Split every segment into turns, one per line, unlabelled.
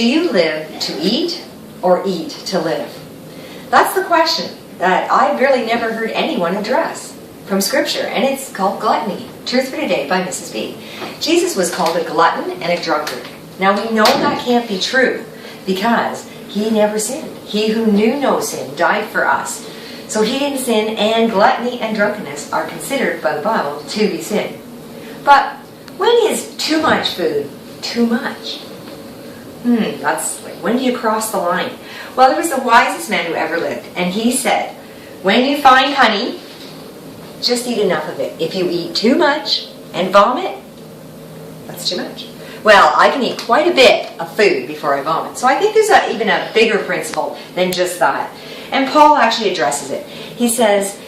Do you live to eat or eat to live? That's the question that I've really never heard anyone address from Scripture, and it's called gluttony. Truth for Today by Mrs. B. Jesus was called a glutton and a drunkard. Now we know that can't be true because he never sinned. He who knew no sin died for us. So he didn't sin, and gluttony and drunkenness are considered by the Bible to be sin. But when is too much food too much? That's like, when do you cross the line? Well, there was the wisest man who ever lived, and he said, when you find honey, just eat enough of it. If you eat too much and vomit, that's too much. Well, I can eat quite a bit of food before I vomit. So I think there's even a bigger principle than just that. And Paul actually addresses it. He says,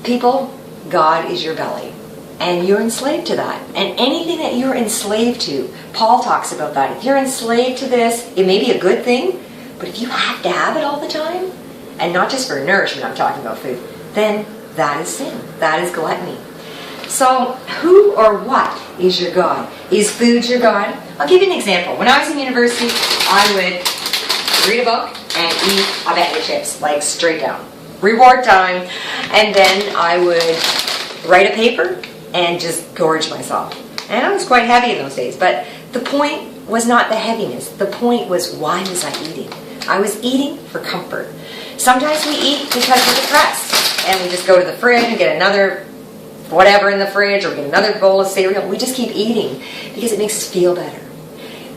people, God is your belly. And you're enslaved to that. And anything that you're enslaved to, Paul talks about that. If you're enslaved to this, it may be a good thing, but if you have to have it all the time, and not just for nourishment, I'm talking about food, then that is sin. That is gluttony. So, who or what is your God? Is food your God? I'll give you an example. When I was in university, I would read a book and eat a bag of chips, like straight down. Reward time. And then I would write a paper and just gorge myself. And I was quite heavy in those days. But the point was not the heaviness. The point was, why was I eating? I was eating for comfort. Sometimes we eat because we're depressed. And we just go to the fridge and get another whatever in the fridge, or get another bowl of cereal. We just keep eating because it makes us feel better.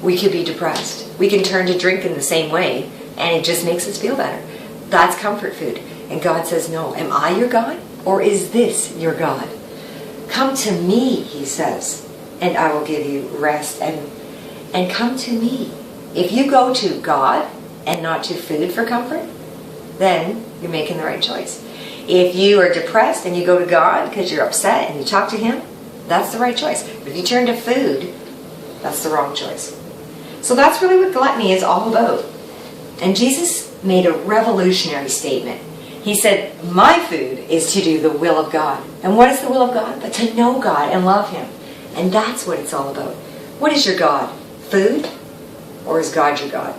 We could be depressed. We can turn to drink in the same way, and it just makes us feel better. That's comfort food. And God says, no. Am I your God, or is this your God? Come to me, he says, and I will give you rest. And come to me. If you go to God and not to food for comfort, then you're making the right choice. If you are depressed and you go to God because you're upset and you talk to him, that's the right choice. But if you turn to food, that's the wrong choice. So that's really what gluttony is all about. And Jesus made a revolutionary statement. He said, my food is to do the will of God. And what is the will of God? But to know God and love him. And that's what it's all about. What is your God? Food? Or is God your God?